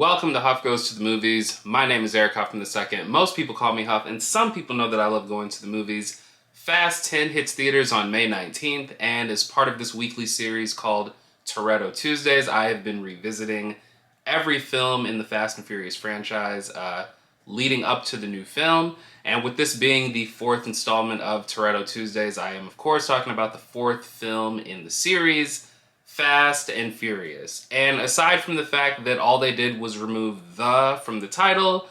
Welcome to Huff Goes to the Movies. My name is Eric Huffman II. Most people call me Huff, and some people know that I love going to the movies. Fast 10 hits theaters on May 19th, and as part of this weekly series called Toretto Tuesdays, I have been revisiting every film in the Fast and Furious franchise leading up to the new film. And with this being the fourth installment of Toretto Tuesdays, I am of course talking about the fourth film in the series, Fast and Furious. And aside from the fact that all they did was remove "the" from the title,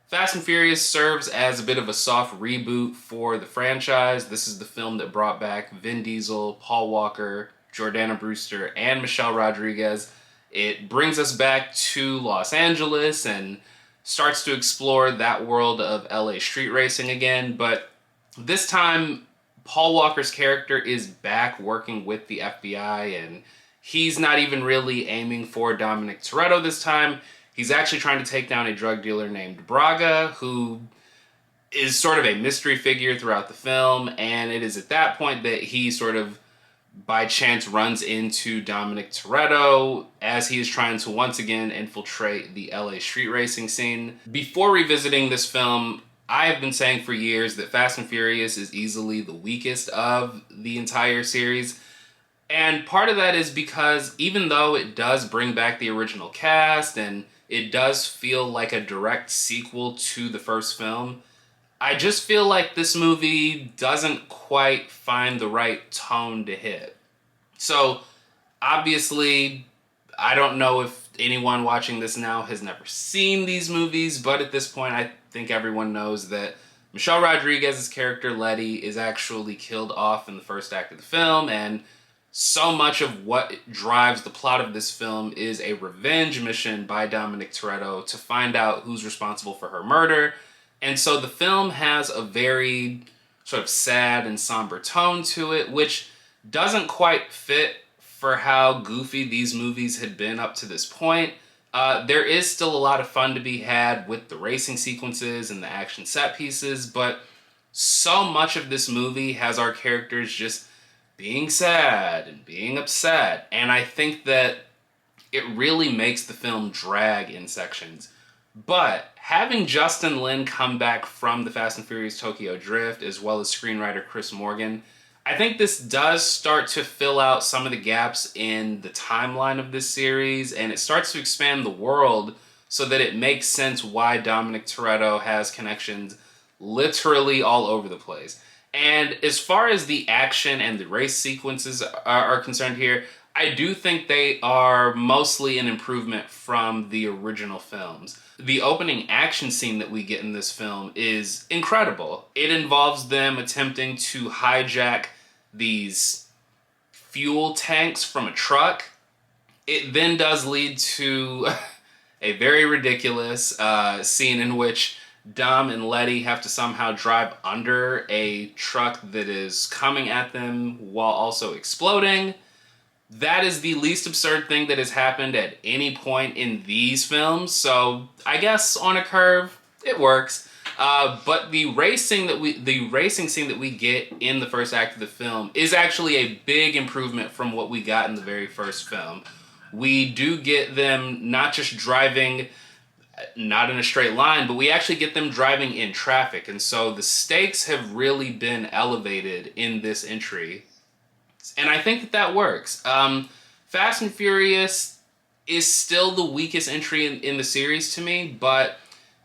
Fast and Furious serves as a bit of a soft reboot for the franchise. This is the film that brought back Vin Diesel, Paul Walker, Jordana Brewster, and Michelle Rodriguez. It brings us back to Los Angeles and starts to explore that world of LA street racing again, but this time Paul Walker's character is back working with the FBI, and he's not even really aiming for Dominic Toretto this time. He's actually trying to take down a drug dealer named Braga, who is sort of a mystery figure throughout the film, and it is at that point that he sort of by chance runs into Dominic Toretto as he is trying to once again infiltrate the LA street racing scene. Before revisiting this film, I have been saying for years that Fast and Furious is easily the weakest of the entire series. And part of that is because even though it does bring back the original cast and it does feel like a direct sequel to the first film, I just feel like this movie doesn't quite find the right tone to hit. So, obviously, I don't know if anyone watching this now has never seen these movies, but at this point I think everyone knows that Michelle Rodriguez's character Letty is actually killed off in the first act of the film, and so much of what drives the plot of this film is a revenge mission by Dominic Toretto to find out who's responsible for her murder. And so the film has a very sort of sad and somber tone to it, which doesn't quite fit for how goofy these movies had been up to this point. There is still a lot of fun to be had with the racing sequences and the action set pieces, but so much of this movie has our characters just being sad and being upset. And I think that it really makes the film drag in sections. But having Justin Lin come back from the Fast and Furious Tokyo Drift, as well as screenwriter Chris Morgan, I think this does start to fill out some of the gaps in the timeline of this series, and it starts to expand the world so that it makes sense why Dominic Toretto has connections literally all over the place. And as far as the action and the race sequences are concerned here, I do think they are mostly an improvement from the original films. The opening action scene that we get in this film is incredible. It involves them attempting to hijack these fuel tanks from a truck. It then does lead to a very ridiculous scene in which Dom and Letty have to somehow drive under a truck that is coming at them while also exploding. That is the least absurd thing that has happened at any point in these films, so I guess on a curve, it works. But the racing scene that we get in the first act of the film is actually a big improvement from what we got in the very first film. We do get them not just driving, not in a straight line, but we actually get them driving in traffic, and so the stakes have really been elevated in this entry. And I think that works. Fast and Furious is still the weakest entry in the series to me, but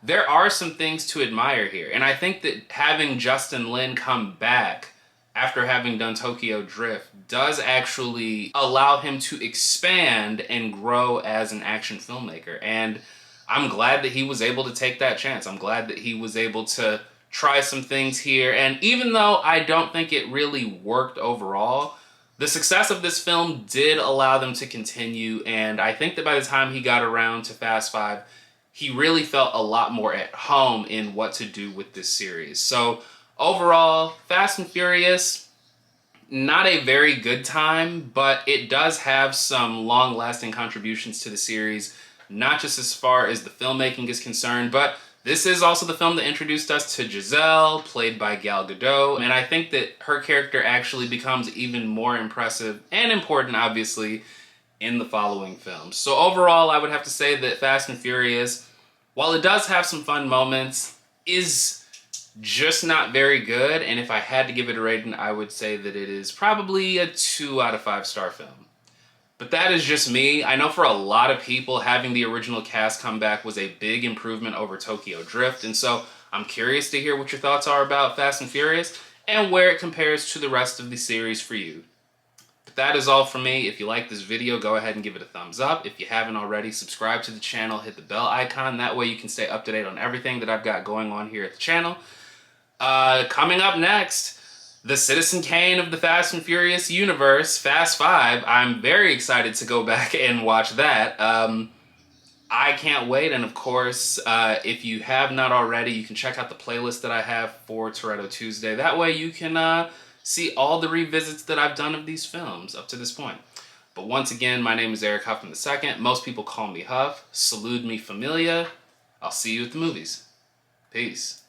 there are some things to admire here. And I think that having Justin Lin come back after having done Tokyo Drift does actually allow him to expand and grow as an action filmmaker. And I'm glad that he was able to take that chance. I'm glad that he was able to try some things here. And even though I don't think it really worked overall, the success of this film did allow them to continue, and I think that by the time he got around to Fast 5, he really felt a lot more at home in what to do with this series. So overall, Fast and Furious, not a very good time, but it does have some long-lasting contributions to the series, not just as far as the filmmaking is concerned, but this is also the film that introduced us to Giselle, played by Gal Gadot, and I think that her character actually becomes even more impressive and important, obviously, in the following films. So overall, I would have to say that Fast and Furious, while it does have some fun moments, is just not very good. And if I had to give it a rating, I would say that it is probably a 2 out of 5 star film. But that is just me. I know for a lot of people, having the original cast come back was a big improvement over Tokyo Drift. And so I'm curious to hear what your thoughts are about Fast and Furious and where it compares to the rest of the series for you. But that is all from me. If you like this video, go ahead and give it a thumbs up. If you haven't already, subscribe to the channel, hit the bell icon. That way you can stay up to date on everything that I've got going on here at the channel. Coming up next, the Citizen Kane of the Fast and Furious universe, Fast 5. I'm very excited to go back and watch that. I can't wait. And of course, if you have not already, you can check out the playlist that I have for Toretto Tuesday. That way you can see all the revisits that I've done of these films up to this point. But once again, my name is Eric Huffman II. Most people call me Huff. Salute me familia. I'll see you at the movies. Peace.